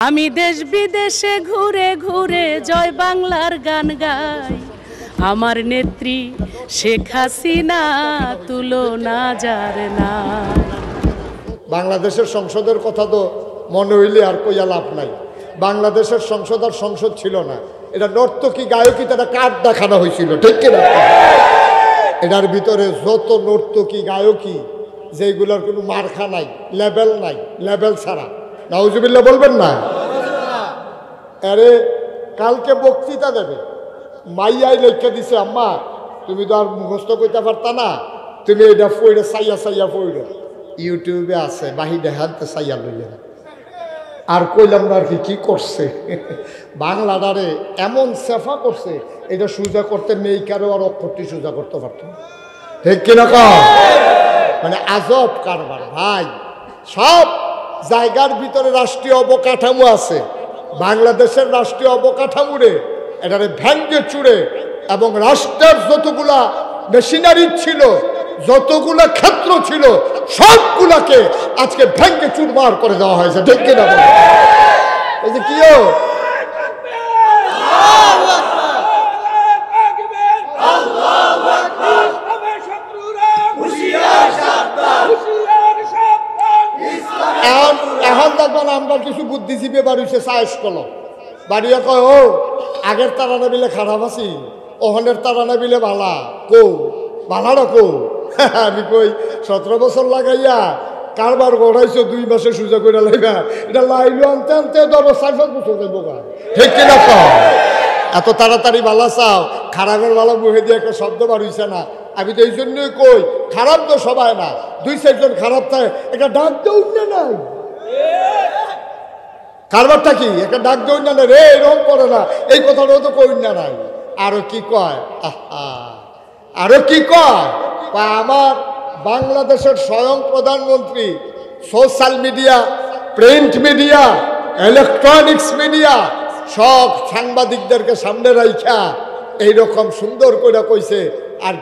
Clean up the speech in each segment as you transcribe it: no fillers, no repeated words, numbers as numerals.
আমি দেশ বিদেশে ঘুরে ঘুরে জয় বাংলার গান গাই, আমার নেত্রী শেখ হাসিনা তুলনা যার না। বাংলাদেশের সংসদের কথা তো মনে হইলে আর কইয়া লাভ নাই। বাংলাদেশের সংসদ আর সংসদ ছিল না, এটা নর্তকী গায়কী তারা কার্ড দেখানো হয়েছিল, ঠিক কিনা? এটার ভিতরে যত নর্তকী গায়কী যেগুলোর কোনো মার্কা নাই, লেবেল নাই, লেবেল ছাড়া, নাউজুবিল্লাহ বলবেন না? আরে কালকে বক্তৃতা দেবে, মাইয়াই লেখা দিছে, আম্মা তুমি তো আর মুখস্থ করতে পারতা না, তুমি এটা পড়ে সাইয়া সাইয়া পড়ো, ইউটিউবে আছে, বাহিরে হাতে সাইয়া লইয়া। আর কইলাম না আর কি করছে, বাংলাটারে এমন সেফা করছে, এটা সোজা করতে নেই কারো আর অক্ষরটি সোজা করতে পারত না, ঠিক কিনা? মানে আজব কারবার ভাই। সব জায়গার ভিতরে রাষ্ট্রীয় অবকাঠামো আছে, বাংলাদেশের রাষ্ট্রীয় অবকাঠামোরে এটারে ভেঙ্গে চুড়ে এবং রাষ্ট্রের যতগুলা মেশিনারি ছিল, যতগুলা ক্ষেত্র ছিল, সবগুলাকে আজকে ভেঙ্গে চুরমার করে দেওয়া হয়েছে, ঠিক কিনা? এই যে কি এখন দেখবেন আমরা কিছু বুদ্ধিজীবী বাড়িছে সায়েস করলো, বাড়িয়ে কয় ও আগের তারা না বিলে খারাপ আছি, ওহনের তারা না বিলে ভালা কো ভালাটা কো। আমি কই 17 বছর লাগাইয়া কারবার গড়াইছো 2 মাসে সোজা করে লাইবা, এটা লাইলো আনতে আনতে 4-5 বছর যাইব, ঠিক কিনা? এত তাড়াতাড়ি ভালা চাও, খারাপের ভালা মুখে দিয়ে একটা শব্দ বার হইছে না। আমি তো এই জন্যই কই খারাপ তো সবাই না, 2-4 জন খারাপ থাকে, একটা ডাক দেউ না নাই, কারবারটা কি একটা ডাক দেউ না রে, এরকম করে না, এই কথাটাও তো কই না নাই। আরো কি কয়, আরো কি কয়, আমার বাংলাদেশের স্বয়ং প্রধানমন্ত্রী social media, print media, electronics media সব সাংবাদিকদেরকে সামনে রাইখা এইরকম সুন্দর করে কইছে। আর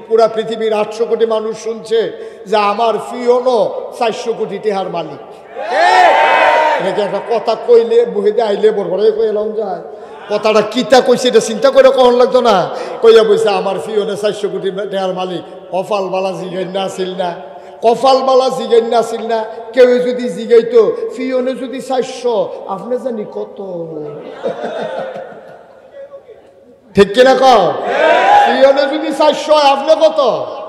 পুরা পৃথিবীর 800 কোটি মানুষ শুনছে যে আমার ফিওনো 400 কোটি টেহার মালিক। এটা একটা কথা কইলে বুঝে আইলে বড় কইলাম যায়, কথাটা কিতা কইছে এটা চিন্তা করে কখন লাগতো না, কইয়া বইছে আমার ফিওনে 400 কোটি টেহার মালিক। কপাল বালা জিগাইনা আসিল না, কপাল বালা জিগাইনা আসিল না। কেউ যদি জিগাইতো ফিওনে যদি 400, আপনি জানি কত, ঠিক কিনা? ফিওনে যদি 400 আপনি কত,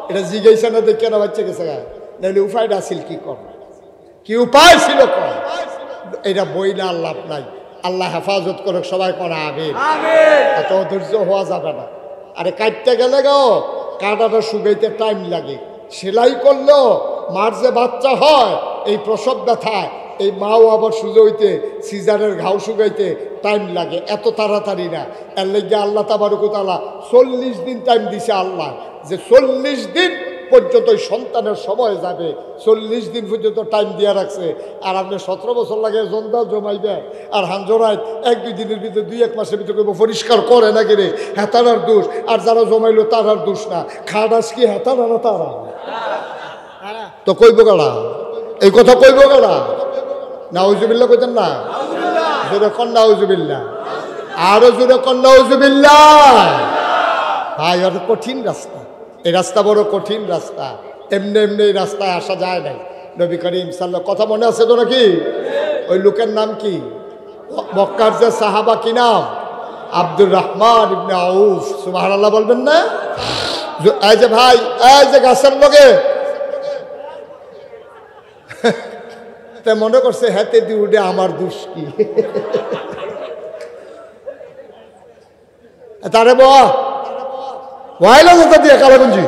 এটা জিগাইছে না দেখে না বাচ্চা গেছে, নাহলে উপায়টা আসিল কি কর, কি উপায় ছিল কর, এটা বই না লাভ নাই। আল্লাহ হেফাজত করে সবাই করা আমিন। এত ধৈর্য হওয়া যাবে না। আরে কাটতে গেলে গো কাটাটা শুকাইতে টাইম লাগে, সেলাই করলেও মার যে বাচ্চা হয় এই প্রসব ব্যথায় এই মাও আবার সুজো হইতে সিজারের ঘাও শুকাইতে টাইম লাগে, এত তাড়াতাড়ি না। এর লেগে আল্লাহ তাবারক ওয়া তাআলা 40 দিন টাইম দিছে আল্লাহ, যে 40 দিন পর্যন্ত সন্তানের সময় যাবে, 40 দিন পর্যন্ত টাইম দিয়ে রাখছে। আর আপনি 17 বছর লাগে জন্দা জমাইবে আর হাঞ্জরায় 1-2 দিনের ভিতরে 2-1 মাসের ভিতরে পরিষ্কার করে না গেলে হেতারার দোষ, আর যারা জমাইলো তারার দোষ না। খাডাস কি হেতারা না তারা তো কইব গাড়া, এই কথা কইব গাড়া। নাউজুবিল্লাহ কইতেন না, জোরে কন নাউজুবিল্লাহ, আরো জোরে কন নাউজুবিল্লাহ। ভাই আর কঠিন রাস্তা, এই রাস্তা বড় কঠিন রাস্তা, এমনি এমনি এই রাস্তায় আসা যায় নাই। নবী করিম সাল্লাল্লাহু, কথা মনে আছে তো নাকি? ওই লোকের নাম কি? মক্কার যে সাহাবা, কি নাম? আব্দুর রহমান ইবনে আউফ। সুবহানাল্লাহ বলবেন না? এই যে ভাই, এই যে গাছের লগে তা মনে করছে হাতে দি উঠে আমার দোষ কি, তারে বয়লা যেটা দিয়ে কালাগঞ্জি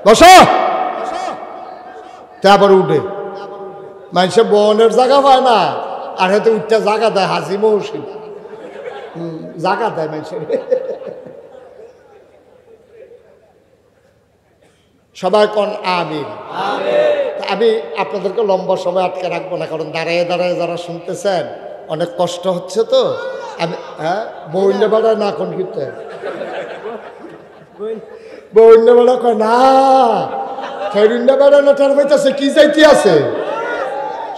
বসো, তারপরে উঠে মানুষের বনের জায়গা পায় না, আর হাতে উঠতে জায়গা দেয়, হাসি মৌসিন জায়গা দেয় মানুষের। সবাই কন আমিন। আমি আপনাদেরকে লম্বা সময় আটকে রাখবো না, কারণ দাঁড়ায় দাঁড়ায় যারা শুনতেছেন অনেক কষ্ট হচ্ছে তো। আমি বইন্য বেড়ায় না, কোন কিন্তু বইন্য বেড়া কয় না, ফেরিন্য বেড়া না, টার পাইতেছে কি যাইতে আছে।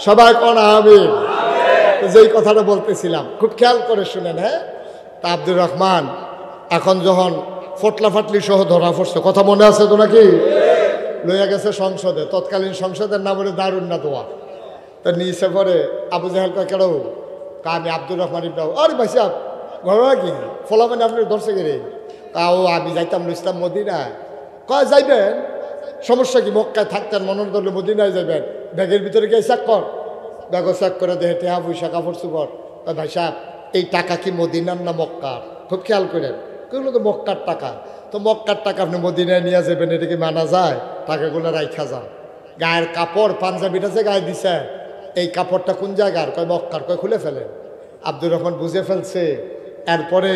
সবাই কন আমিন। তো যেই কথাটা বলতেছিলাম খুব খেয়াল করে শুনেন। হ্যাঁ, তা আব্দুর রহমান এখন যখন ফটলা ফাটলি সহ ধরা পড়ছে, কথা মনে আছে তো নাকি? লইয়া গেছে সংসদে, তৎকালীন সংসদের নাম হলো দারুন না দোয়া। তো নিচে পরে আবু জাহেল কয় কেন? আমি আব্দুর রহমান ইবনে আউফ। আরে ভাই সাহেব ঘটনা কি? ফলা মানে আপনি ধরছে গেলে? তাও আমি যাইতাম ইসলাম মদিনায়। কয় যাইবেন, সমস্যা কি? মক্কায় থাকতেন, মনের ধরলে মদিনায় যাবেন, ব্যাগের ভিতরে গিয়ে চেক কর। ব্যাগ চেক করে দেখে টেহা পয়সা কাপড় চুপড়। ভাই সাহেব এই টাকা কি মদিনার না মক্কার? খুব খেয়াল করেন, এগুলো তো মক্কার টাকা। তো মক্কার টাকা আপনি মদিনায় নিয়ে যাবেন, এটা কি মানা যায়? টাকাগুলো রাইখা যান। গায়ের কাপড় পাঞ্জাবিটা যে গায়ে দিছে, এই কাপড়টা কোন জায়গার? কয় মক্কার। কয় খুলে ফেলেন। আব্দুর রহমান বুঝে ফেলছে। এরপরে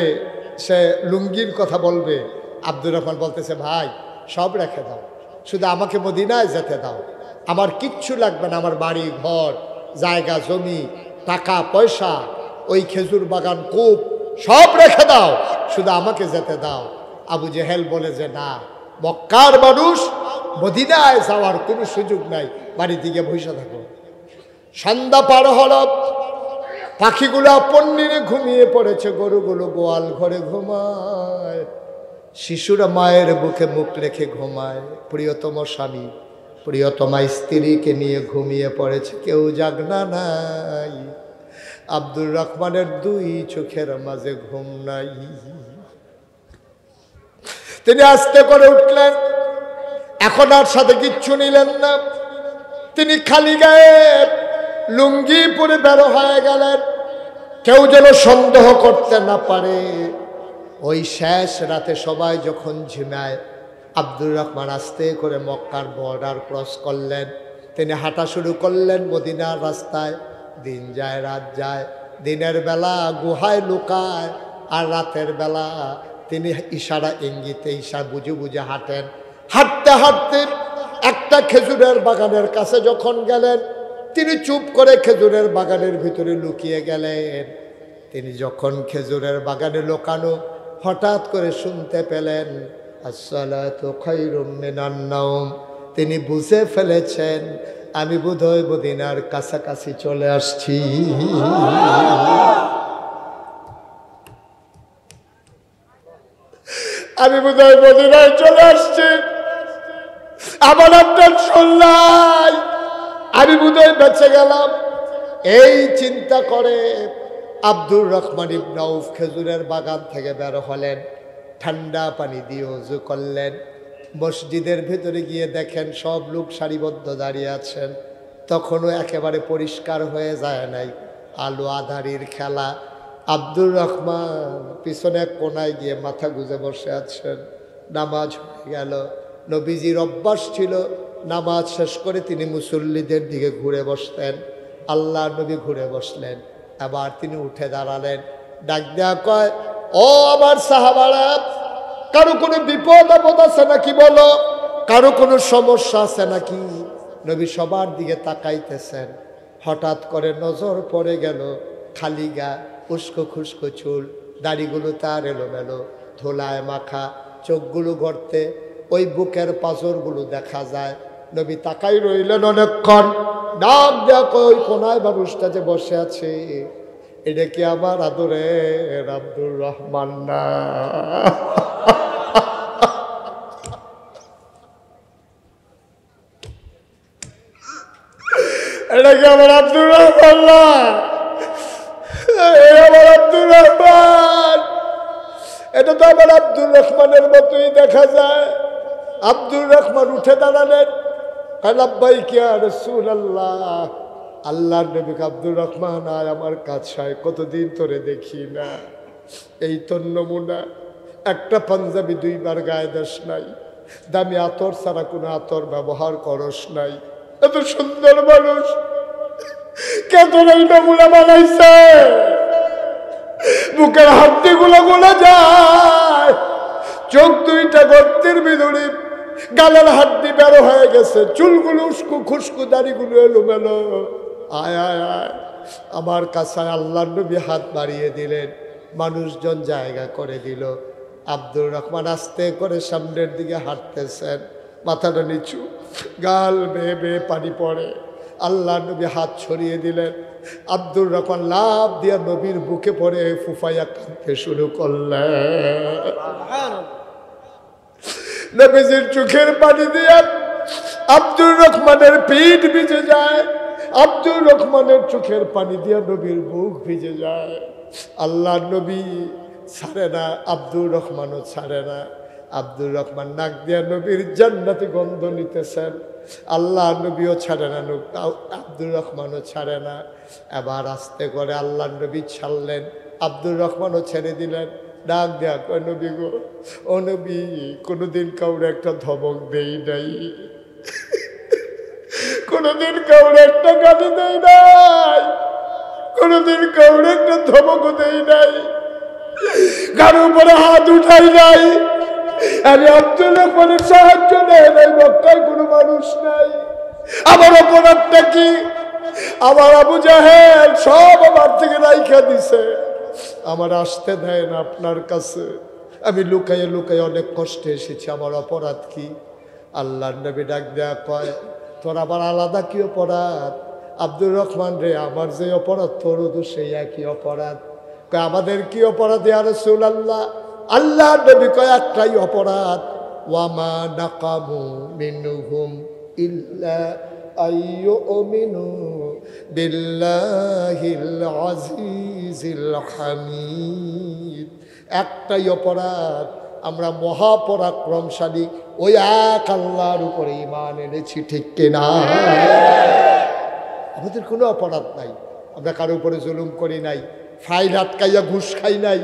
সে লুঙ্গির কথা বলবে। আব্দুর রহমান বলতেছে ভাই সব রেখে দাও, শুধু আমাকে মদিনায় যেতে দাও। আমার কিচ্ছু লাগবে না, আমার বাড়ি ঘর জায়গা জমি টাকা পয়সা ওই খেজুর বাগান কূপ সব রেখে দাও, শুধু আমাকে যেতে দাও। আবু জেহেল বলে যে না, মক্কার মানুষ মদিনায় যাওয়ার কোনো সুযোগ নাই, বাড়ি দিকে বসে থাকো। সন্ধ্যা পার হল, পাখিগুলো পন্নিরে ঘুমিয়ে পড়েছে, গরুগুলো গোয়াল ঘরে ঘুমায়, শিশুরা মায়ের বুকে মুখ রেখে ঘুমায়। প্রিয়তম স্বামী প্রিয়তমা স্ত্রীকে নিয়ে ঘুমিয়ে পড়েছে, কেউ জাগনা নাই। আব্দুর রহমানের দুই চোখের মাঝে ঘুম নাই। তিনি আস্তে করে উঠলেন, এখন আর সাথে কিচ্ছু নিলেন না। তিনি খালি গায়ে লুঙ্গি পরে বের হয়ে গেলেন, কেউ যেন সন্দেহ করতে না পারে। ওই শেষ রাতে সবাই যখন ঝিমায়, আব্দুর রহমান আস্তে করে মক্কার বর্ডার ক্রস করলেন। তিনি হাঁটা শুরু করলেন মদিনার রাস্তায়। দিন যায় রাত যায়, দিনের বেলা গুহায় লুকায়, আর রাতের বেলা তিনি ইশারা ইঙ্গিতে বুঝে বুঝে হাঁটেন। হাঁটতে হাঁটতে একটা খেজুরের বাগানের কাছে যখন গেলেন, তিনি চুপ করে খেজুরের বাগানের ভিতরে লুকিয়ে গেলেন। তিনি যখন খেজুরের বাগানে লুকানো, হঠাৎ করে শুনতে পেলেন আসসালাতু খায়রুম মিনান নাওম। তিনি বুঝে ফেলেছেন আমি বোধহয় মদিনার কাছাকাছি চলে আসছি। আমি বোধহয় মদিনায় চলে আসছি, আমার আপনার শুনলাই, আমি বোধহয় বেঁচে গেলাম। এই চিন্তা করে আব্দুর রহমান ইবনে আউফ খেজুরের বাগান থেকে বের হলেন, ঠান্ডা পানি দিয়ে ওযু করলেন। মসজিদের ভেতরে গিয়ে দেখেন সব লোক সারিবদ্ধ দাঁড়িয়ে আছেন, তখনও একেবারে পরিষ্কার হয়ে যায় নাই, আলো আধারির খেলা। আব্দুর রহমান পিছনে কোনায় গিয়ে মাথা গুজে বসে আছেন। নামাজ হয়ে গেল। নবীজির অভ্যাস ছিল নামাজ শেষ করে তিনি মুসল্লিদের দিকে ঘুরে বসতেন। আল্লাহ নবী ঘুরে বসলেন, আবার তিনি উঠে দাঁড়ালেন, ডাক দেয়া কয় ও আমার সাহাবারা, কারো কোনো বিপদ আপদ আছে নাকি বলো, কারো কোনো সমস্যা আছে নাকি? নবী সবার দিকে তাকাইতেছেন। হঠাৎ করে নজর পড়ে গেল খালি গা, উস্কো খুস্কো চুল, দাড়িগুলো তার এলোমেলো, ধোলায় মাখা, চোখগুলো গর্তে, ওই বুকের পাঁজরগুলো দেখা যায়। নবী তাকাই রইলেন অনেকক্ষণ। ডাক দেখো ওই কোনায় মানুষটা যে বসে আছে, এটা কি আমার আদরের আব্দুর রহমান না? এটা কি আমার আব্দুর রহমান না? আমার আব্দুর রহমান, এটা তো আমার আব্দুর রহমানের মতোই দেখা যায়। আব্দুর রহমান উঠে দাঁড়ালেন, লাব্বাইকা ইয়া রাসূলুল্লাহ। আল্লাহর নবী আব্দুর রহমান আয় আমার কাছে, কতদিন ধরে দেখি না, এই তো নমুনা, একটা পাঞ্জাবি দুইবার গায়ে দেশ নাই, দামি আতর ছাড়া কোনো আতর ব্যবহার করস নাই, এত সুন্দর মানুষ কে তোর এই নমুনা বানাইছে? বুকের হাড্ডি গুলো গলে যায়, চোখ দুইটা গর্তের ভিতরে, গালের হাড্ডি বেরো হয়ে গেছে, চুলগুলো উস্কু খুস্কু, দাড়িগুলো এলোমেলো। আয় আয় আয় আমার কাছে। আল্লাহর নবী হাত বাড়িয়ে দিলেন, মানুষজন জায়গা করে দিল। আব্দুর রহমান আস্তে করে সামনের দিকে হাঁটতেছেন, মাথাটা নিচু, গাল বেয়ে বেয়ে পানি পড়ে। আল্লাহ নবী হাত ছড়িয়ে দিলেন। আব্দুর রহমান লাভ দিয়া নবীর বুকে পড়ে ফুফাইয়া কাঁদতে শুরু করলেন। নবীজির চোখের পানি দিয়া আব্দুর রহমানের পিঠ ভিজে যায়, আব্দুর রহমানের চোখের পানি দিয়া নবীর বুক ভিজে যায়। আল্লাহ নবী ছাড়ে না, আব্দুর রহমানও ছাড়ে না। আব্দুর রহমান নাক দিয়া নবীর জান্নাতি গন্ধ নিতেছেন। আল্লাহ নবীও ছাড়ে না, আব্দুর রহমানও ছাড়ে না। এবার আস্তে করে আল্লাহ নবী ছাড়লেন, আব্দুর রহমানও ছেড়ে দিলেন। ডাক দেয়া কয়, নবী গো, ও নবী, কোনোদিন কাউরে একটা ধমক দেই নাই, কোনোদিন কাউরে একটা গালি দেই নাই, কোনোদিন কাউরে একটা ধমকও দেই নাই, কারো উপরে হাত উঠাই নাই। আমি আব্দুর রহমানের সাহায্য নেই নাই, মক্কায় কোনো মানুষ নাই। আমার অপরাধটা কি? আমার আবু জাহেল সব আমার থেকে রাইখা দিছে, আমার আসতে দেয় না আপনার কাছে। আমি লুকাইয়ে লুকাইয়ে অনেক কষ্টে এসেছি, আমার অপরাধ কি? আল্লাহর নবী ডাক দেয়া কয়, তোর আবার আলাদা কি অপরাধ? আব্দুর রহমান রে, আমার যে অপরাধ তোরও তো সেই একই অপরাধ। কয়, আমাদের কি অপরাধ ইয়া রাসূলুল্লাহ? আল্লাহর নবী কয়, একটাই অপরাধ, ওয়ামা নাকামু মিনহুম ইল্লা আইয়ুমিনু বিল্লাহিল আজিজিল হামিদ। একটাই অপরাধ, আমরা মহাপরাক্রমশালী ওই এক আল্লাহর উপরে ঈমান এনেছি, ঠিক কিনা? আমাদের কোনো অপরাধ নাই, আমরা কারো উপরে জুলুম করি নাই, ফাইল আটকাইয়া ঘুষ খাই নাই,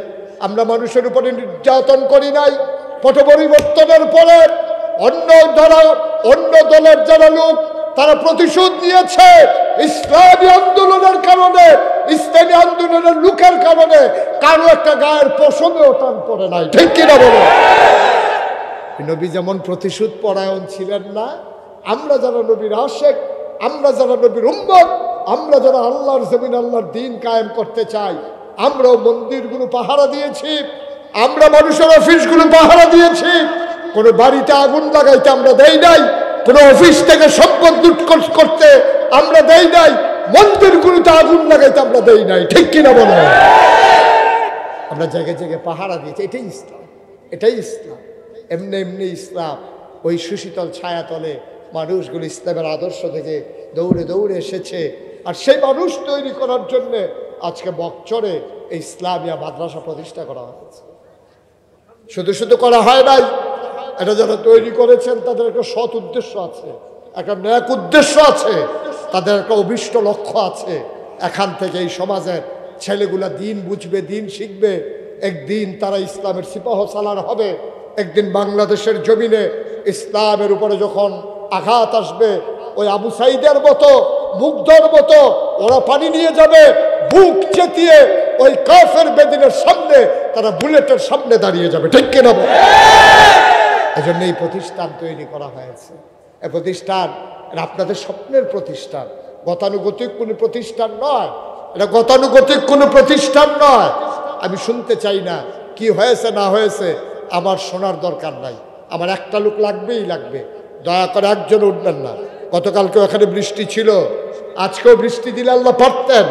আমরা মানুষের উপরে নির্যাতন করি নাই। পট পরিবর্তনের পরে অন্য দলের যারা লোক তারা প্রতিশোধ নিয়েছে ইসলামী আন্দোলনের কারণে, ইসলামী আন্দোলনের লোকের কারণে। কারো একটা গায়ের পশমেও টান পড়ে নাই, ঠিক কিনা বলো? নবী যেমন প্রতিশোধ পরায়ণ ছিলেন না, আমরা যারা নবীর আশিক, আমরা যারা নবীর উম্মত, আমরা যারা আল্লাহর জমিন আল্লাহর দ্বীন কায়েম করতে চাই, আমরাও মন্দিরগুলো পাহারা দিয়েছি, আমরা মানুষের অফিসগুলো পাহারা দিয়েছি। কোনো বাড়িতে আগুন লাগাইতে আমরা দেই নাই, কোনো অফিস থেকে সম্পদ লুট করতে আমরা দেই নাই, মন্দিরগুলোতে আগুন লাগাইতে আমরা দেই নাই, ঠিক কিনা বলো? আমরা জায়গায় জায়গায় পাহারা দিয়েছি। এটাই ইসলাম, এটাই ইসলাম। এমনি এমনি ইসলাম ওই সুশীতল ছায়াতলে মানুষগুলো ইসলামের আদর্শ থেকে দৌড়ে দৌড়ে এসেছে। আর সেই মানুষ তৈরি করার জন্যে আজকে বকচরে এই ইসলামিয়া মাদ্রাসা প্রতিষ্ঠা করা হয়েছে। শুধু শুধু করা হয় নাই, এটা যারা তৈরি করেছেন তাদের একটা সৎ উদ্দেশ্য আছে, একটা ন্যাক উদ্দেশ্য আছে, তাদের একটা অভিষ্ট লক্ষ্য আছে। এখান থেকে এই সমাজের ছেলেগুলা দিন বুঝবে, দিন শিখবে, একদিন তারা ইসলামের সিপাহ সালার হবে। একদিন বাংলাদেশের জমিনে ইসলামের উপরে যখন আঘাত আসবে, ওই আবু সাইদের মতো, মুগ্ধর মতো ওরা পানি নিয়ে যাবে, বুক চেতিয়ে ওই কাফের বেদিনের সামনে তারা বুলেটের সামনে দাঁড়িয়ে যাবে, ঠিক কিনা? এই জন্য এই প্রতিষ্ঠান তৈরি করা হয়েছে। এই প্রতিষ্ঠান এটা আপনাদের স্বপ্নের প্রতিষ্ঠান, গতানুগতিক কোনো প্রতিষ্ঠান নয়, এটা গতানুগতিক কোনো প্রতিষ্ঠান নয়। আমি শুনতে চাই না কি হয়েছে না হয়েছে, আমার শোনার দরকার নাই। আমার একটা লোক লাগবেই লাগবে, দয়া করে একজন উঠবেন না। গতকালকেও এখানে বৃষ্টি ছিল, আজকেও বৃষ্টি দিলে আল্লাহ পারতেন।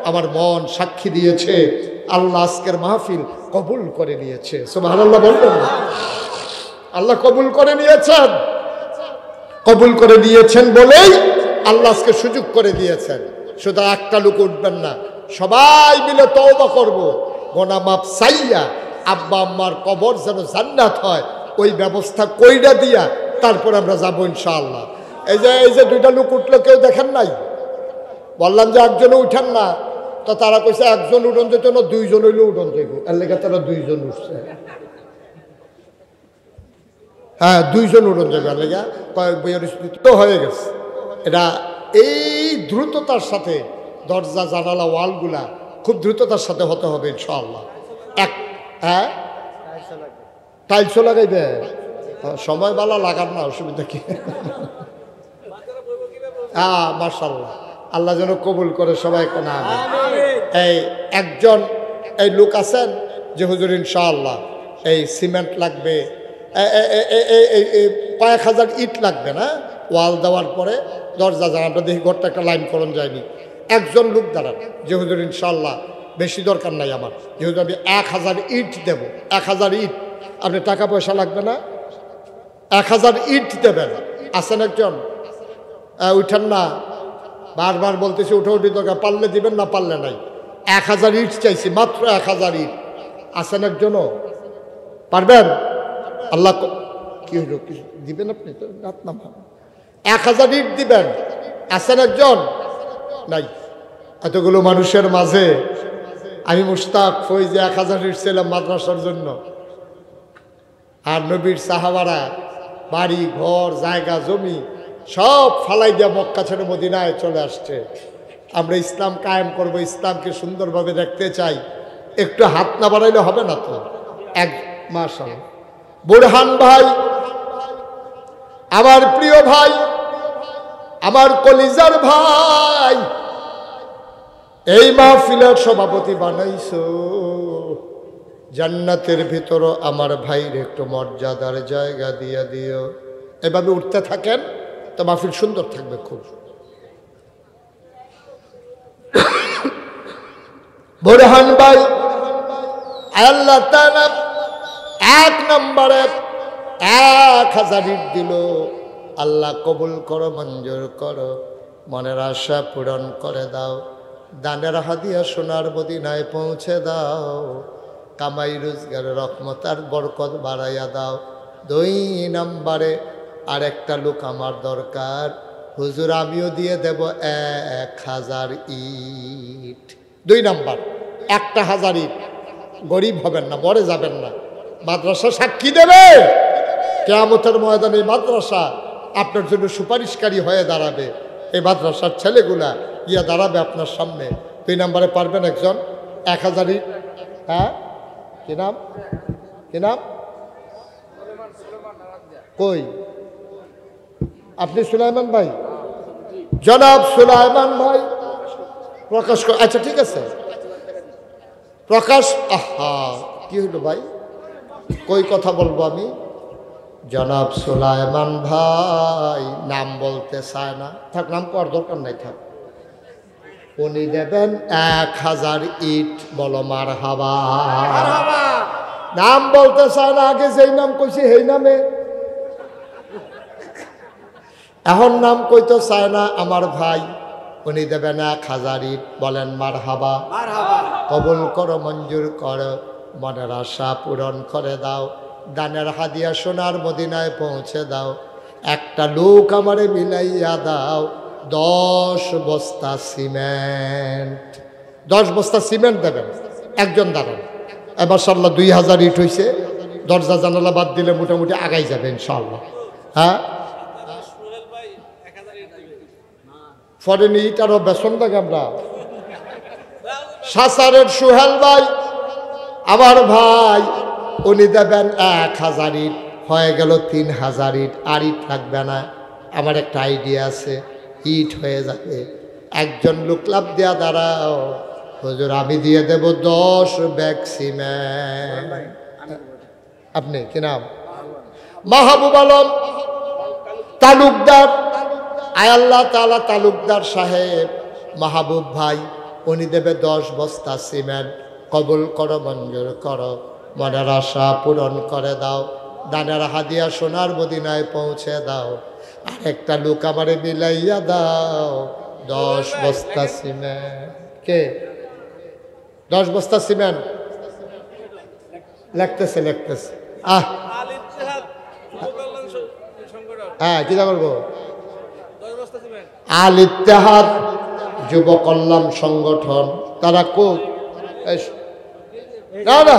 আমার মন সাক্ষী দিয়েছে, আল্লাহ আজকের মাহফিল কবুল করে নিয়েছে। সুবহানাল্লাহ বলবেন না? আল্লাহ কবুল করে নিয়েছেন, কবুল করে দিয়েছেন বলেই আল্লাহ আজকে সুযোগ করে দিয়েছেন। শুধু একটা লোক উঠবেন না, সবাই মিলে তওবা করব, গোনা মাপ চাইয়া আব্বা আম্মার কবর যেন জান্নাত হয়, ওই ব্যবস্থা কইরা দিয়া তারপর আমরা যাবো ইনশাআল্লাহ। এই যে দুইটা লোক উঠলো, কেউ দেখেন নাই? বললাম যে একজনও উঠেন না, তো তারা কইছে একজন উঠন যেত না, দুইজন হইলে উঠন যাইব। এর লেগে তারা দুইজন উঠছে। হ্যাঁ, দুইজন উঠন যাবে, এর লেগে কয়েক বইয়ের তো হয়ে গেছে। এটা এই দ্রুততার সাথে দরজা জানালা ওয়ালগুলা খুব দ্রুততার সাথে হতে হবে ইনশাআল্লাহ। হ্যাঁ, টাইলসও লাগাইবে, সময় বালা লাগার না, অসুবিধা কি? হ্যাঁ, মাশাআল্লাহ, আল্লাহ যেন কবুল করে সবাই। কোনা এই একজন এই লোক আছেন যে হুজুর ইনশাআল্লাহ এই সিমেন্ট লাগবে, কয়েক হাজার ইট লাগবে না, ওয়াল দেওয়ার পরে দরজা যান, আমরা দেখি ঘরটা একটা লাইন করণ যায়নি, একজন লোক দাঁড়ান যে হুজুর ইনশাল্লাহ বেশি দরকার নাই আমার, যে হুজুর আমি 1000 ইট দেব, 1000 ইট, আপনি টাকা পয়সা লাগবে না, 1000 ইট দেবেন। আছেন একজন? উঠেন না, বারবার বলতেছি উঠি দরকার, পারলে দিবেন না পারলে নাই। 1000 ইট চাইছি, মাত্র 1000 ইট। আছেন একজনও? পারবেন? আল্লাহ কি হইল, কি দিবেন আপনি? তো রাত না 1000 ইট দিবেন। আছেন একজন? নাই। এতগুলো মানুষের মাঝে আমি মুশতাক ফৈজ 1000 ইট ছিলাম মাদ্রাসার জন্য। আর নবীর সাহাবারা বাড়ি ঘর জায়গা জমি সব ফালাই দিয়ে মক্কা ছেড়ে মদিনায় চলে আসছে। আমরা ইসলাম কায়েম করব, ইসলামকে সুন্দরভাবে দেখতে চাই, একটু হাত না বাড়াইলে হবে না তো। এক মাশাআল্লাহ বুরহান ভাই, আমার প্রিয় ভাই, আমার কলিজার ভাই, এই মাহফিলের সভাপতি বানাইছো, জান্নাতের ভিতরও আমার ভাইয়ের একটু মর্যাদার জায়গা দিয়ে দিও। এভাবে উঠতে থাকেন তো মাহফিল সুন্দর থাকবে খুব। বুরহান ভাই আল্লাহ তাআলা 1 নম্বরে 1000 ইট দিল। আল্লাহ কবুল করো, মঞ্জুর করো, মনের আশা পূরণ করে দাও, দানের হাদিয়া সোনার মদিনায় পৌঁছে দাও, কামাই রোজগারের রহমত আর বরকত বাড়াইয়া দাও। 2 নম্বরে আরেকটা লোক আমার দরকার, হুজুর আমিও দিয়ে দেব 1000 ইট। 2 নম্বর 1000 ইট। গরিব হবেন না, মরে যাবেন না, মাদ্রাসা সাক্ষী দেবে কিয়ামতের ময়দানে। মাদ্রাসা আপনার জন্য সুপারিশকারী হয়ে দাঁড়াবে, এই মাদ্রাসার ছেলেগুলা গিয়া দাঁড়াবে আপনার সামনে। 2 নম্বরে পারবেন একজন? 1000 ইট। হ্যাঁ, কি নাম? কি নাম? কই আপনি? সুলাইমান ভাই, জনাব সুলাইমান ভাই প্রকাশ কর। আচ্ছা ঠিক আছে, প্রকাশ। আহা কি হইল ভাই, কই কথা বলবো আমি? জনাব সুলাইমান ভাই নাম বলতে চায় না, থাক, নাম করার দরকার নাই, থাক। উনি দেবেন 1000 ইট। বলো মারহাবা। নাম বলতে চায় না, আগে যেই নাম কইছি সেই নামে, এখন নাম কইতে চায় না আমার ভাই। উনি দেবেন 1000 ইট। বলেন মারহাবা। কবুল করো, মঞ্জুর করো, মনের আশা পূরণ করে দাও, দানের হাদিয়া সোনার মদিনায় পৌঁছে দাও। একটা লোক আমারে মিলাইয়া দাও 10 বস্তা সিমেন্ট। 10 বস্তা সিমেন্ট দেবেন। একজন দাঁড়ান। এবার সাল্লাহ 2000 ইট হয়েছে, দরজা জানালা বাদ দিলে মোটামুটি আগাই যাবে ইনশাআল্লাহ। হ্যাঁ, ফরেন ইট আরো বেসন লাগে। আমরা সাসারের সুহেল ভাই আমার ভাই, উনি দেবেন 1000 ইট। হয়ে গেল 3000 ইট। আর ইট লাগবে না, আমার একটা আইডিয়া আছে, ইট হয়ে যাবে। একজন লোক লাভ দেয়া দাঁড়াও, হুজুর আমি দিয়ে দেব 10 ব্যাগ সিমেন্ট। আপনি কি নাম? মাহবুব আলম তালুকদার। আয় আল্লাহ তাআলা তালুকদার সাহেব, মাহবুব ভাই, উনি দেবে 10 বস্তা সিমেন্ট। কবুল করো, মঞ্জুর করো, মনের আশা পূরণ করে দাও, দানের হাদিয়া সোনার মদিনায় পৌঁছে দাও। আর একটা লোক আমারে মিলাইয়া দাও 10 বস্তা সিমেন্ট। কে? 10 বস্তা সিমেন্ট লিখতেছে। হ্যাঁ, কি করবো? আল ইত্তেহাদ যুব কল্যাণ সংগঠন, তারা না না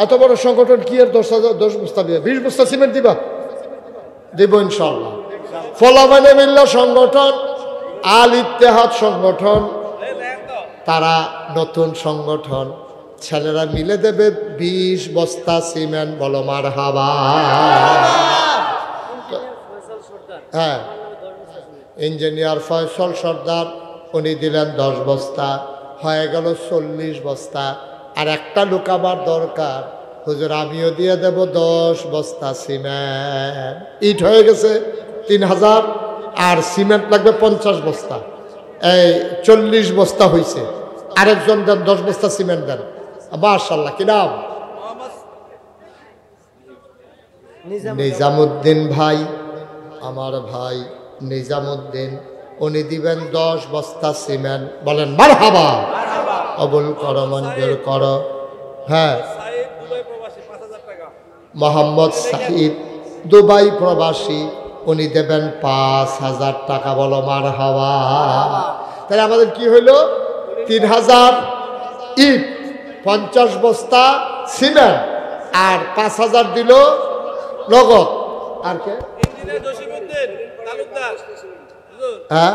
এত বড় সংগঠন কি আর 10 বস্তা দিবে? 20 বস্তা সিমেন্ট দিবা? দিব ইনশাআল্লাহ। ফলামানে মিল্লা সংগঠন, আল ইত্তেহাদ সংগঠন, তারা নতুন সংগঠন, ছেলেরা মিলে দেবে 20 বস্তা সিমেন্ট। বলো মারহাবা। হ্যাঁ, ইঞ্জিনিয়ার ফয়সল সর্দার, উনি দিলেন 10 বস্তা। হয়ে গেল 40 বস্তা। আর একটা লোক আমার দরকার, হুজুর আমিও দিয়ে দেব 10 বস্তা সিমেন্ট। ইট হয়ে গেছে 3000। আর সিমেন্ট লাগবে 50 বস্তা, এই 40 বস্তা হয়েছে। আরেকজন দেন 10 বস্তা সিমেন্ট দেন। মাশাআল্লাহ, কি নাম? নিজামুদ্দিন ভাই, আমার ভাই নিজামুদ্দিন, উনি দিবেন 10 বস্তা সিমেন্ট। বলেন মারহাবা, কবুল করো, মঞ্জুর করো। হ্যাঁ, মোহাম্মদ সাহিদ দুবাই প্রবাসী, উনি দেবেন 5000 টাকা। বলো মারহাবা। তাহলে আমাদের কি হইল? 3000 ইট, 50 বস্তা সিমেন্ট, আর 5000 দিল নগদ। আর কে? হ্যাঁ,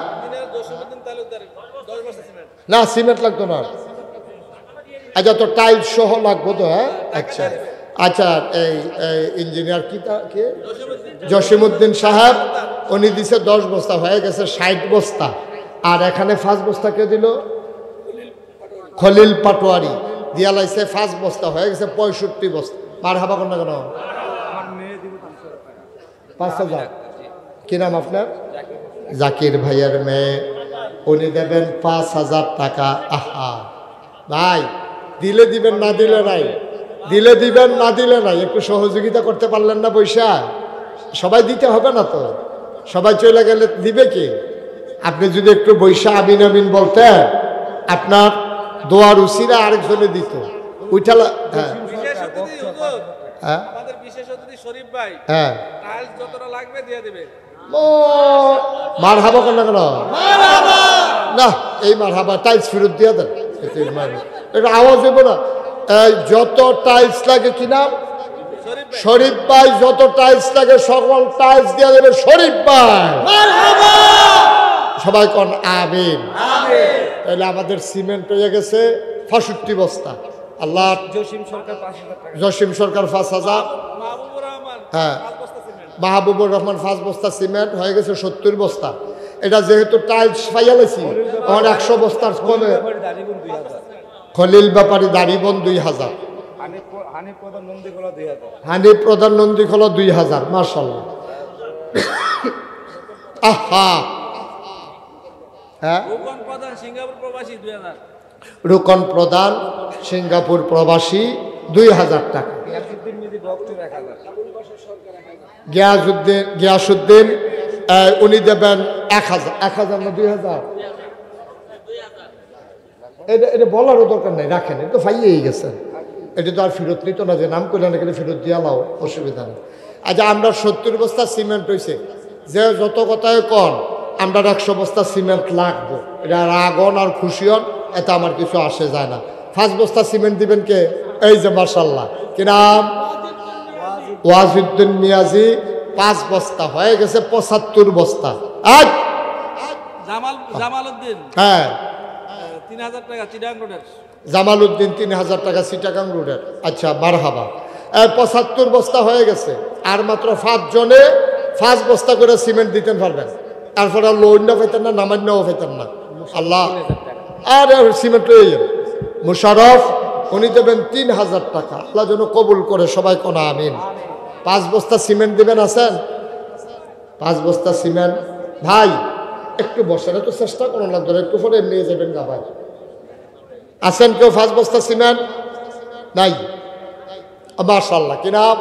না সিমেন্ট লাগতো না। আচ্ছা, তো টাইলস সহ লাগবো তো? হ্যাঁ, আচ্ছা আচ্ছা। এই ইঞ্জিনিয়ার কি জসিমউদ্দিন সাহেব, উনি দিছে 10 বস্তা, হয়ে গেছে 60 বস্তা। আর এখানে 5 বস্তা কে দিল? খলিল পাটোয়ারি দিয়া লাইছে 5 বস্তা, হয়ে গেছে 65 বস্তা। মারহাবা কোন না কেন? 5000। কি নাম আপনার? জাকির ভাইয়ের মেয়ে, উনি দেবেন 5000 টাকা। আহা ভাই, দিলে দিবেন, না দিলে নাই। দিলে দিবেন, না দিলে নাই। একটু সহযোগিতা করতে পারলেন না? পয়সা সবাই দিতে হবে না তো, সবাই চলে গেলে দিবে কি? আপনি যদি একটু বৈশা আমিন আমিন বলতেন, আপনার দোয়ার উসিরা আরেকজনে দিত। উঠালা। হ্যাঁ হ্যাঁ হ্যাঁ, মারহাবা কেন কেন? না, এই মারহাবা টাইলস ফেরত দিয়ে দেন। এটা আওয়াজ হইব না। যত টাইলস লাগে, কি নাম? শরীফ ভাই। যত টাইলস লাগে সকল টাইলস দিয়ে দেবে শরীফ ভাই। সবাই কোন আমিন। তাহলে আমাদের সিমেন্ট হয়ে গেছে 65 বস্তা। আল্লাহ। জসিম সরকার 5000। হ্যাঁ, মাহবুবুর রহমান 5 বস্তা সিমেন্ট, হয়ে গেছে 70 বস্তা। এটা যেহেতু টাইলস ফাইয়ালেছি, তখন 100 বস্তার কমে। খলিল ব্যাপারী দাড়িবন 2000। হানিফ প্রধান নন্দীখোলা 2000। মাশাআল্লাহ। আহা। হ্যাঁ, রুকন প্রধান সিঙ্গাপুর প্রবাসী 2000 টাকা। গিয়াসুদ্দিন উনি দেবেন 1000। 1000 না 2000? এটা বলারও দরকার নেই, রাখেন। এটা তো ফাইয়েই গেছে, এটা তো আর ফেরত নিত না। যে নাম করলেন এখানে ফেরত দিয়া লাও, অসুবিধা নেই। আচ্ছা, আমরা 70 বস্তা সিমেন্ট হয়েছে, যে যত কথায় কন আমরা 100 বস্তা সিমেন্ট লাগবো। এটা রাগন আর খুশি হন, এতে আমার কিছু আসে যায় না। 5 বস্তা সিমেন্ট দিবেন কে? এই যে মাশাআল্লাহ, কি নাম? ওয়াজিউদ্দিন মিয়াজি 5 বস্তা, হয়ে গেছে 75 বস্তা। আজ জামালউদ্দিন, হ্যাঁ 3000 টাকা চিটাগাং রোডের। জামালউদ্দিন 3000 টাকা চিটাগাং রোডের। আচ্ছা, মারহাবা। 75 বস্তা হয়ে গেছে। আর মাত্র 5 জনে 5 বস্তা করে সিমেন্ট দিতেন পারবেন। তারপরে লোন পেতেন না, নামান্যও পেতেন না। আল্লাহ। আর সিমেন্ট হয়ে যাবে। মুশারফ, উনি দেবেন 3000 টাকা। আল্লাহ যেন কবুল করে, সবাই কোন আমিন। 5 বস্তা সিমেন্ট দিবেন। আছেন? 5 বস্তা সিমেন্ট। ভাই একটু বসার তো চেষ্টা করুন, না ধরে একটু পরে নিয়ে যাবেন না ভাই। আছেন কেউ 5 বস্তা সিমেন্ট? নাই। মাশাআল্লাহ, কি নাম?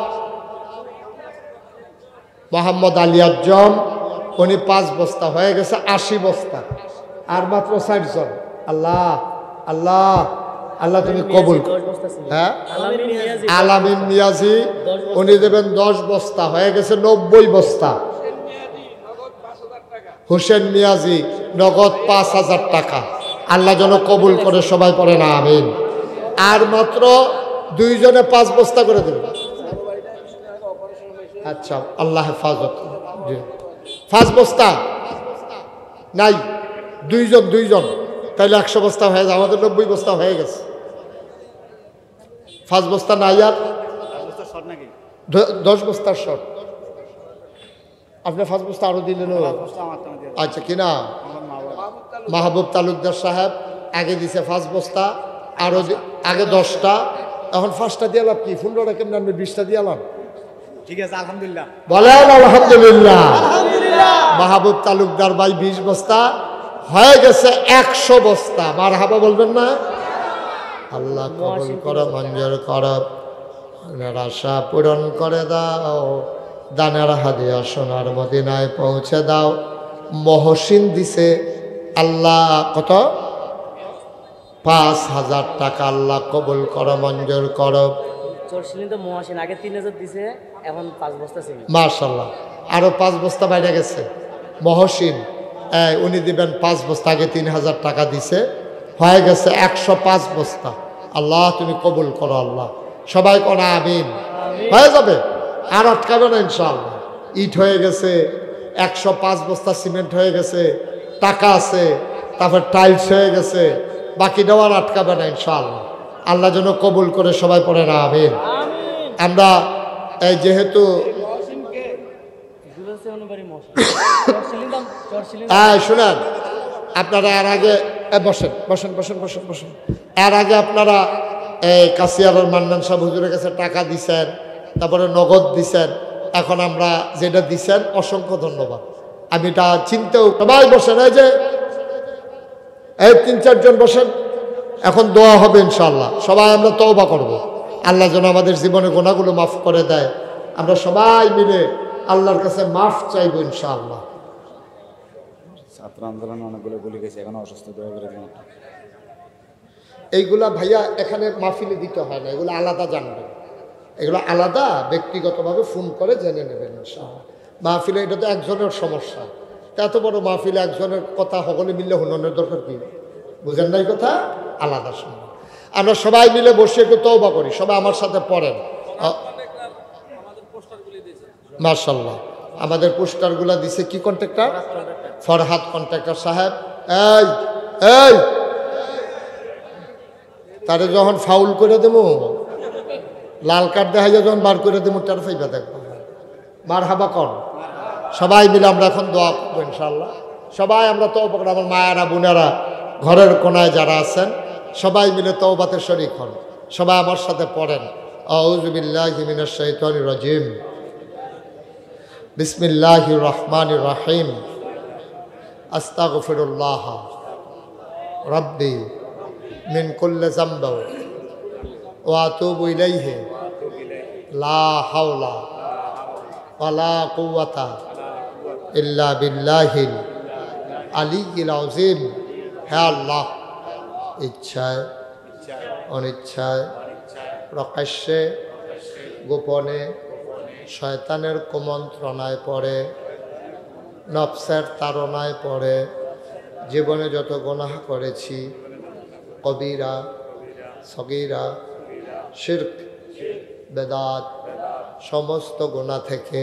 মোহাম্মদ আলী আজম, উনি 5 বস্তা, হয়ে গেছে 80 বস্তা। আর মাত্র 4 জন। আল্লাহ আল্লাহ আল্লাহ, তুমি কবুল। হ্যাঁ, আলামিন মিয়াজি, উনি দেবেন 10 বস্তা, হয়ে গেছে 90 বস্তা। হোসেন মিয়াজি নগদ 5000 টাকা। আল্লাহ যেন কবুল করে, সবাই পড়ে না আমিন। আর মাত্র 2 জনে 5 বস্তা করে দেবেন। আচ্ছা, আল্লাহ হেফাজত। 5 বস্তা নাই, 2 জন, তাইলে 100 বস্তা হয়ে যায়। আমাদের 90 বস্তা হয়ে গেছে। 5 বস্তা নাই। আর 10 বস্তার শর্ট। আপনি 5 বস্তা আরো দিলেন। আচ্ছা, কিনা মাহবুব তালুকদার সাহেব আগে দিছে 5 বস্তা, আরো আগে 10টা, এখন 5টা দিয়ে লাভ কি? 15টা কেমন আনবে? 20টা দিয়ে লাভ। ঠিক আছে, আলহামদুলিল্লাহ বলেন আলহামদুলিল্লাহ। মাহবুব তালুকদার ভাই 20 বস্তা হয়ে গেছে 100 বস্তা। মারহাবা বলবেন না? আল্লাহ কবুল করো, মঞ্জুর করো, মনের আশা পূরণ করে দাও, দানের হাদিয়া সোনার মদিনায় পৌঁছে দাও। মহসিন দিছে আল্লাহ কত? 5,000 টাকা। আল্লাহ কবুল করো, মঞ্জুর করো। চরশিলিন তো মহাসিন আগে 3,000 দিছে, এখন 5 বস্তা ছিল। মাশাআল্লাহ, আরো 5 বস্তা বাইরে গেছে। মহসিন উনি দিবেন 5 বস্তা, আগে 3,000 টাকা দিছে, হয়ে গেছে 105 বস্তা। আল্লাহ তুমি কবুল করো। আল্লাহ সবাই করা আমিন। হয়ে যাবে, আর আটকাবে না ইনশাআল্লাহ। ইট হয়ে গেছে, 105 বস্তা সিমেন্ট হয়ে গেছে, টাকা আছে, তারপর টাইলস হয়ে গেছে, বাকি দেওয়ার আটকাবে না ইনশাআল্লাহ। আল্লাহ যেন কবুল করে, সবাই পড়ে না আমিন। আমরা এই যেহেতু শুনেন, আপনারা এর আগে বসেন বসেন বসেন বসেন বসেন এর আগে আপনারা এই কাশিয়ারের মান্নান সাহেব হুজুরের কাছে টাকা দিছেন, তারপরে নগদ দিছেন। এখন আমরা যেটা দিছেন অসংখ্য ধন্যবাদ। আমি এটা চিনতেও, সবাই বসেন, এই যে এই 3-4 জন বসেন। এখন দোয়া হবে ইনশাআল্লাহ। সবাই আমরা তওবা করব, আল্লাহ যেন আমাদের জীবনে গুনাহগুলো মাফ করে দেয়। আমরা সবাই মিলে আল্লাহর কাছে মাফ চাইব ইনশাআল্লাহ। ছাত্র আন্দোলন অনেকগুলো গুলি গেছে, এখন অসুস্থ, দয়া করে দিন। এইগুলা ভাইয়া এখানে মাহফিলে দিতে হয় না, এগুলো আলাদা জানবেন, এগুলো আলাদা ব্যক্তিগতভাবে ফোন করে জেনে নেবেন ইনশাআল্লাহ। মাহফিলে এটা তো একজনের সমস্যা, এত বড় মাহফিলে একজনের কথা সকলে মিললে হুননের দরকার কি? বুঝেন নাই কথা? আলাদা সময় আমরা সবাই মিলে বসে একটু তওবা করি। সবাই আমার সাথে পড়েন। মাশাআল্লাহ, আমাদের পোস্টারগুলা দিছে কি কন্ট্রাক্টর? ফরহাদ কন্ট্রাক্টর সাহেব। এই এই তারে যখন ফাউল করে দেবো, লাল কার্ড দেখা যায়, যখন বার করে দেবো তার ফাইবা দেখবো। মারহাবা কর। সবাই মিলে আমরা এখন দোয়া করবো ইনশাআল্লাহ। সবাই আমরা তওবা করি। আমার মায়েরা বোনেরা ঘরের কোনায় যারা আছেন সবাই মিলে তওবাতে শরীক হন। সবাই আমার সাথে পড়েন, আউযু বিল্লাহি মিনাশ শাইতানির রাজিম, বিসমিল্লাহির রহমানির রহিম, আস্তাগফিরুল্লাহ রাব্বি মিন কুল্লি যামব ওয়া আতুবু ইলাইহি লা হাওলা ওয়ালা কুওয়াতা ইল্লা বিল্লাহিল আলিয়্যিল আযীম। হে আল্লাহ, ইচ্ছায় অনিচ্ছায় প্রকাশ্যে গোপনে শয়তানের কুমন্ত্রণায় পড়ে, নফসের তাড়নায় পড়ে জীবনে যত গুনাহ করেছি, কবিরা সগীরা শিরক বেদাত সমস্ত গুনাহ থেকে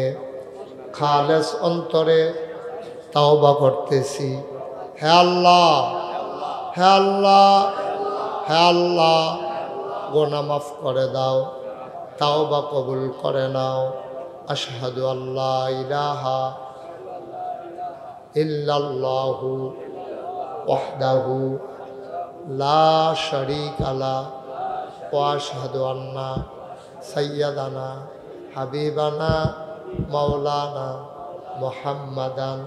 খালেস অন্তরে তাওবা করতেছি। হে আল্লাহ, হে আল্লাহ, হে আল্লাহ, গুনাহ মাফ করে দাও, তাওবা কবুল করে নাও। আশহাদু আল্লা ইলাহা ইল্লাল্লাহু ওয়াহদাহু লা শারীকা লাহু ওয়া আশহাদু আন্না সাইয়্যিদানা হাবিবানা মাওলানা মুহাম্মাদান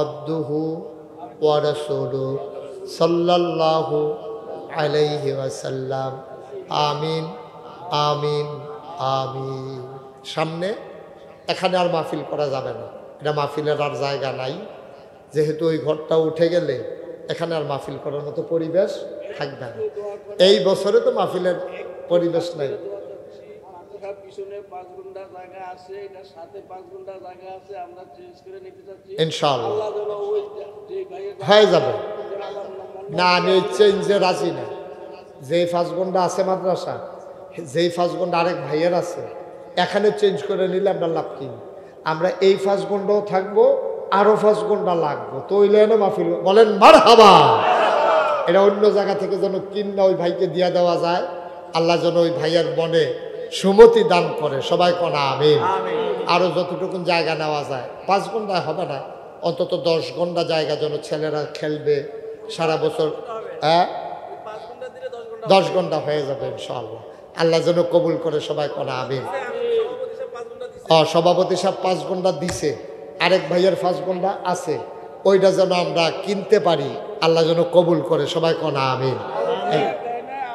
আবদুহু ওয়া রাসূলুহু সাল্লাল্লাহু আলাইহি ওয়াসাল্লাম। আমিন আমিন আমিন। সামনে এখানে আর মাহফিল করা যাবে না, এটা মাহফিলের আর জায়গা নাই। যেহেতু ওই ঘরটা উঠে গেলে এখানে আর মাহফিল করার মতো পরিবেশ থাকবে না। এই বছরে তো মাহফিলের পরিবেশ নাই। পিছনে 5 ঘন্টা জায়গা আছে, এটার সাথে 5 ঘন্টা জায়গা আছে, আমরা চেঞ্জ করে নিতে চাচ্ছি ইনশাআল্লাহ। আল্লাহ যেন ওই যে ভাইয়ের হয়ে যাবে না, আমি এই চেঞ্জে রাজি না। যেই 5 ঘন্টা আছে মাদ্রাসা, যেই 5 ঘন্টা আরেক ভাইয়ের আছে, এখানে চেঞ্জ করে নিলে আমরা লাভ কি? আমরা এই 5 ঘন্টাও থাকবো, আরো 5 ঘন্টা লাগবো, তো ওই লাইনে মাহফিল বলেন মারহাবা। এটা অন্য জায়গা থেকে যেন কিনা ওই ভাইকে দিয়া দেওয়া যায়। আল্লাহ যেন ওই ভাইয়ের মনে সুমতি দান করে। সবাই কোনা আমিন। আরো যতটুকু জায়গা নেওয়া যায়, 5 ঘন্টায় হবে না, অন্তত 10 ঘন্টা জায়গা যেন ছেলেরা খেলবে সারা বছর। 10 ঘন্টা হয়ে যাবে ইনশাআল্লাহ। আল্লাহ যেন কবুল করে। সবাই কোনা আমিন। সভাপতি সাহেব 5 ঘন্টা দিছে, আরেক ভাইয়ের 5 ঘন্টা আছে, ওইটা যেন আমরা কিনতে পারি, আল্লাহ যেন কবুল করে, সবাই কোন আমিন।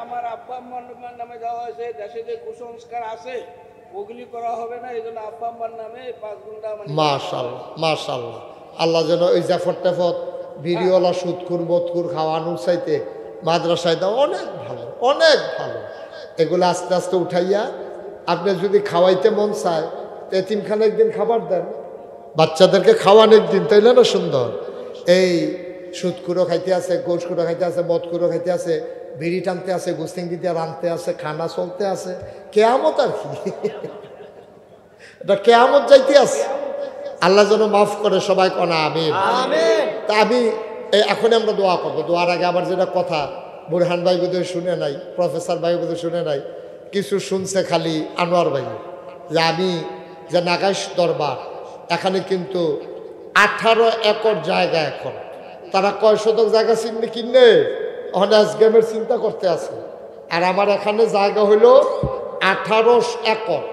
আমার আব্বা আম্মার নামে দেওয়া হয়েছে, দেশে যে কুসংস্কার আছে ওগুলি করা হবে না, এই জন্য আব্বা আম্মার নামে 5 ঘন্টা। মাশাআল্লাহ মাশাআল্লাহ, আল্লাহ যেন ওই জাফর টাফত বিড়িওয়ালা সুদখুর মদখুর খাওয়ানোর চাইতে মাদ্রাসায় দাও, অনেক ভালো অনেক ভালো। এগুলো আস্তে আস্তে উঠাইয়া আপনি যদি খাওয়াইতে মন চায় এতিমখানে একদিন খাবার দেন, বাচ্চাদেরকে খাওয়ান একদিন, তাইলে না সুন্দর। এই সুদখুরো খাইতে আছে, গোশখুরো খাইতে আছে, মদখুরো খাইতে আছে, বিড়ি টানতে আছে, গুস্তিং দিতে রানতে আছে, খানা চলতে আছে, কেয়ামত আর কি, এটা কেয়ামত যাইতে আছে। আল্লাহ যেন মাফ করে, সবাই কোন আমিন। তা আমি এখন আমরা দোয়া করবো। দোয়ার আগে আমার যেটা কথা, বুরহান ভাই বোধহয় শুনে নাই, প্রফেসর ভাই বোধহয় শুনে নাই, কিছু শুনছে খালি আনোয়ার ভাই, যে আমি যে নাগাইশ দরবার এখানে কিন্তু 18 একর জায়গা, এখন তারা কয় শতক জায়গা কিনে ওখানে গেমের চিন্তা করতে আছে। আর আমার এখানে জায়গা হইল 18 একর,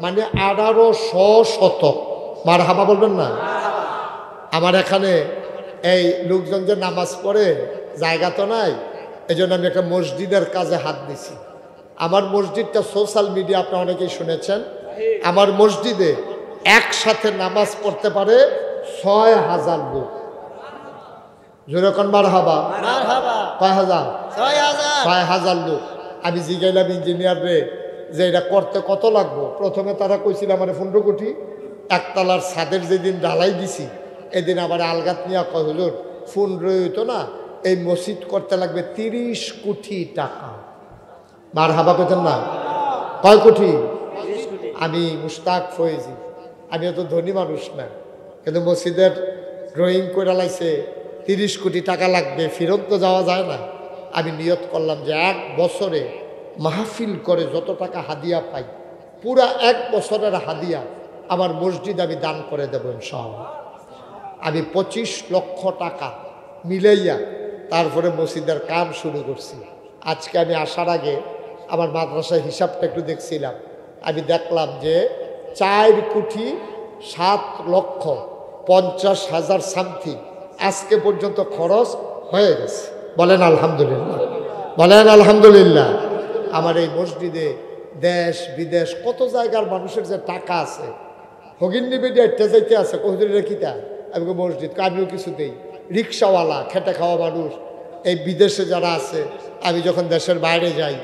মানে 1800 শতক। মার হাবা বলবেন না? আমার এখানে এই লোকজন যে নামাজ পড়ে জায়গা তো নাই, এই জন্য আমি একটা মসজিদের কাজে হাত দিছি। আমার মসজিদটা সোশ্যাল মিডিয়া আপনারা অনেকেই শুনেছেন। আমার মসজিদে একসাথে নামাজ পড়তে পারে 6000 লোক। যেরকম মার হাবা, কয় হাজার? 6000 লোক। আমি জিগাইলাম ইঞ্জিনিয়ার রে যে এটা করতে কত লাগবো। প্রথমে তারা কইছিল আমার 15 কোটি। একতলার ছাদের যেদিন ঢালাই দিছি এদিন আবার আলগাত নিয়া কয় হুজুর 15 হইতো না, এই মসজিদ করতে লাগবে 30 কোটি টাকা। মার হাবা পেতেন না? কয় কোটি? আমি মুশতাক ফয়েজি, আমি অত ধনী মানুষ না, কিন্তু মসজিদের ড্রয়িং করে লাইছে 30 কোটি টাকা লাগবে, ফেরত তো যাওয়া যায় না। আমি নিয়ত করলাম যে 1 বছরে মাহফিল করে যত টাকা হাদিয়া পাই, পুরা 1 বছরের হাদিয়া আমার মসজিদ আমি দান করে দেব ইনশাআল্লাহ। আমি 25 লক্ষ টাকা মিলাইয়া তারপরে মসজিদের কাম শুরু করছি। আজকে আমি আসার আগে আমার মাদ্রাসার হিসাবটা একটু দেখছিলাম, আমি দেখলাম যে 4 কোটি 7,50,000 সামথিং আজকে পর্যন্ত খরচ হয়ে গেছে। বলেন আলহামদুলিল্লাহ, বলেন আলহামদুলিল্লাহ। আমার এই মসজিদে দেশ বিদেশ কত জায়গার মানুষের যে টাকা আছে, হগিন্নি বেডি একটা যাইতে আছে, কহিদুরের কিতা আমি মসজিদ, আমিও কিছু দেই। রিক্সাওয়ালা, খেটে খাওয়া মানুষ, এই বিদেশে যারা আছে, আমি যখন দেশের বাইরে যাই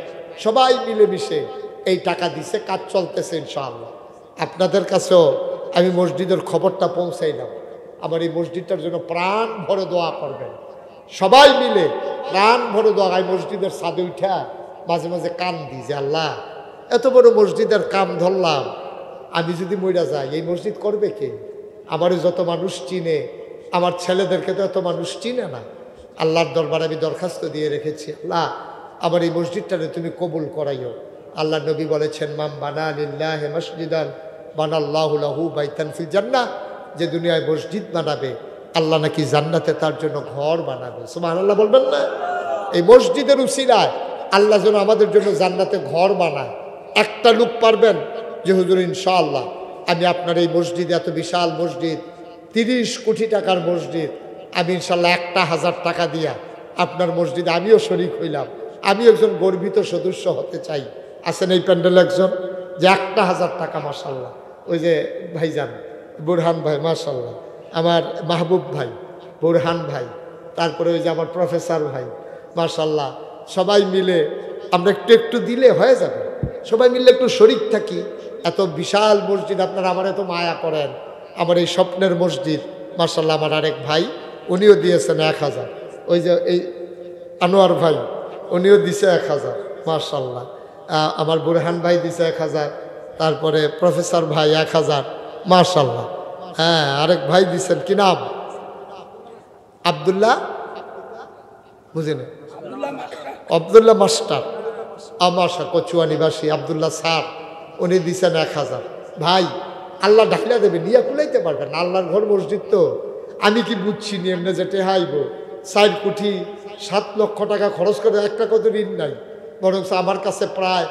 সবাই মিলেমিশে এই টাকা দিছে, কাজ চলতেছে ইনশাআল্লাহ। আপনাদের কাছেও আমি মসজিদের খবরটা পৌঁছাইলাম। আমার এই মসজিদটার জন্য প্রাণ ভরে দোয়া করবেন, সবাই মিলে প্রাণ ভরে দোয়া। আমি মসজিদের ছাদে উঠা মাঝে মাঝে কান দিই যে আল্লাহ এত বড় মসজিদের কাম ধরলাম, আমি যদি মইরা যাই এই মসজিদ করবে কে? আমারও যত মানুষ চিনে, আমার ছেলেদেরকে তো এত মানুষ চিনে না। আল্লাহর দরবারে আমি দরখাস্ত দিয়ে রেখেছি, আল্লাহ আমার এই মসজিদটারে তুমি কবুল করাইও। আল্লাহ নবী বলেছেন, মাম বানা লিল্লাহি মসজিদান বানাল্লাহু লাহু বাইতান ফিল জান্নাহ, যে দুনিয়ায় মসজিদ বানাবে আল্লাহ নাকি জান্নাতে তার জন্য ঘর বানাবে। সুবহানাল্লাহ বলবেন না? এই মসজিদের উসিলায় আল্লাহ যেন আমাদের জন্য জান্নাতে ঘর বানায়। একটা লোক পারবেন যে হুজুর ইনশাআল্লাহ আমি আপনার এই মসজিদ, এত বিশাল মসজিদ, 30 কোটি টাকার মসজিদ, আমি ইনশাআল্লাহ 1,000 টাকা দিয়া আপনার মসজিদে আমিও শরিক হইলাম, আমি একজন গর্বিত সদস্য হতে চাই। আছেন এই প্যান্ডেল একজন যে 1,000 টাকা, মাশাআল্লাহ। ওই যে ভাইজান বুরহান ভাই, মাশাআল্লাহ, আমার মাহবুব ভাই বুরহান ভাই, তারপরে ওই যে আমার প্রফেসর ভাই, মাশাআল্লাহ, সবাই মিলে আমরা একটু একটু দিলে হয়ে যাবে। সবাই মিলে একটু শরিক থাকি। এত বিশাল মসজিদ, আপনারা আমার এত মায়া করেন, আমার এই স্বপ্নের মসজিদ। মাশাআল্লাহ আমার আরেক ভাই উনিও দিয়েছেন 1,000, ওই যে এই আনোয়ার ভাই উনিও দিছে 1,000, মাশাআল্লাহ। আমার বুরহান ভাই দিছে 1,000, তারপরে প্রফেসর ভাই 1,000, মাশাআল্লাহ। হ্যাঁ, আরেক ভাই দিচ্ছেন, কি নাম? আব্দুল্লাহ, বুঝিনি? আব্দুল্লাহ মাস্টার, আমাশা কচুয়ানিবাসী আব্দুল্লাহ স্যার, উনি দিচ্ছেন 1,000। ভাই আল্লাহ ঢাকিলা দেবে, নিয়ে কুলাইতে পারবেন না। আল্লাহর ঘর মসজিদ তো আমি কি বুঝছি নি, এমনি যেতে হাইব 4 কোটি 7 লক্ষ টাকা খরচ করে একটা কত ঋণ নাই, বরং আমার কাছে প্রায়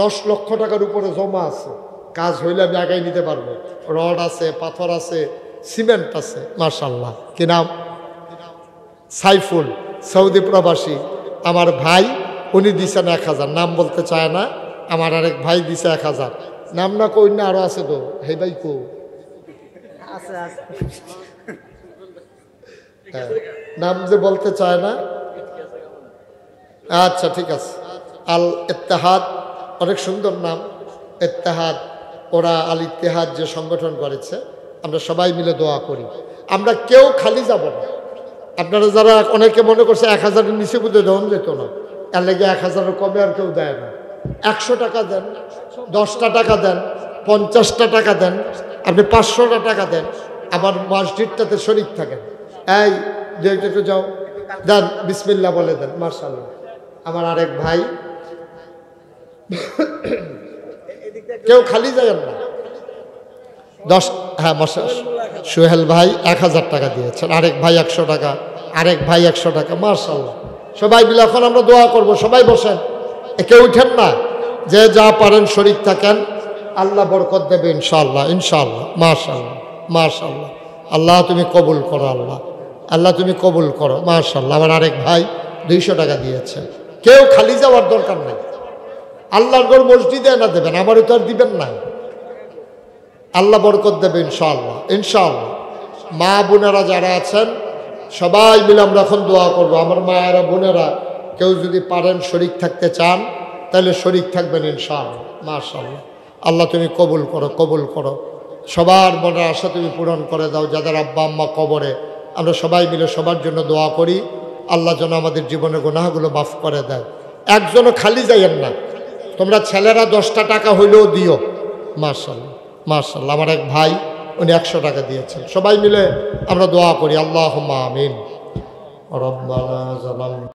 10 লক্ষ টাকার উপরে জমা আছে। কাজ হইলে আমি আগাই নিতে পারবো। রড আছে, পাথর আছে, সিমেন্ট আছে মাশাআল্লাহ। কি নাম? সাইফুল, সৌদি প্রবাসী আমার ভাই, উনি দিছেন 1000, নাম বলতে চায় না। আমার আরেক ভাই দিছে 1000, নাম না কই না, আরো আছে তো। হে ভাই কো আছে আছে নাম যে বলতে চায় না। আচ্ছা ঠিক আছে। আল ইত্তেহাদ, অনেক সুন্দর নাম ইত্তেহাদ। ওরা আল ইত্তেহাদ যে সংগঠন করেছে, আমরা সবাই মিলে দোয়া করি। আমরা কেউ খালি যাব না। আপনারা যারা অনেকে মনে করছে 1000-এর নিচে বুঝে দেওয়া যেত না, এর লেগে 1000-এর কমে আর কেউ দেয় না। 100 টাকা দেন, 10টা টাকা দেন, 50টা টাকা দেন, আপনি 500টা টাকা দেন, আমার মসজিদটাতে শরীক থাকেন। এই যে একটু যাও, দেন, বিসমিল্লাহ বলে দেন। মাশাআল্লাহ। আমার আরেক ভাই, কেউ খালি যাবেন না। 10, হ্যাঁ সোহেল ভাই 1000 টাকা দিয়েছেন, আরেক ভাই 100 টাকা, আরেক ভাই 100 টাকা। মাশাআল্লাহ। সবাই মিলে এখন আমরা দোয়া করব। সবাই বসেন, কেউ উঠেন না। যে যা পারেন শরীক থাকেন, আল্লাহ বরকত দেবে ইনশাআল্লাহ, ইনশাআল্লাহ। মাশাআল্লাহ, মাশাআল্লাহ। আল্লাহ তুমি কবুল করো, আল্লাহ, আল্লাহ তুমি কবুল করো। মাশাআল্লাহ। আমার আরেক ভাই 200 টাকা দিয়েছে। কেউ খালি যাওয়ার দরকার নেই। আল্লাহর ঘর মসজিদে না দেবেন, আমারও তো আর দিবেন না। আল্লাহ বরকত দেবে ইনশাআল্লাহ, ইনশাআল্লাহ। মা বোনেরা যারা আছেন সবাই মিলে আমরা এখন দোয়া করবো। আমার মায়েরা বোনেরা কেউ যদি পারেন শরীক থাকতে চান, তাহলে শরীক থাকবেন ইনশাআল্লাহ। মাশাআল্লাহ। আল্লাহ তুমি কবুল করো, কবুল করো। সবার মনের আশা তুমি পূরণ করে দাও। যাদের আব্বা আম্মা কবরে, আমরা সবাই মিলে সবার জন্য দোয়া করি। আল্লাহ যেন আমাদের জীবনের গুনাহগুলো মাফ করে দেয়। একজনও খালি যাইয়েন না। তোমরা ছেলেরা 10টা টাকা হইলেও দিও। মাশাআল্লাহ, মাশাআল্লাহ। আমার এক ভাই, উনি 100 টাকা দিয়েছেন। সবাই মিলে আমরা দোয়া করি। আল্লাহুম্মা আমিন। রব্বানা জালাম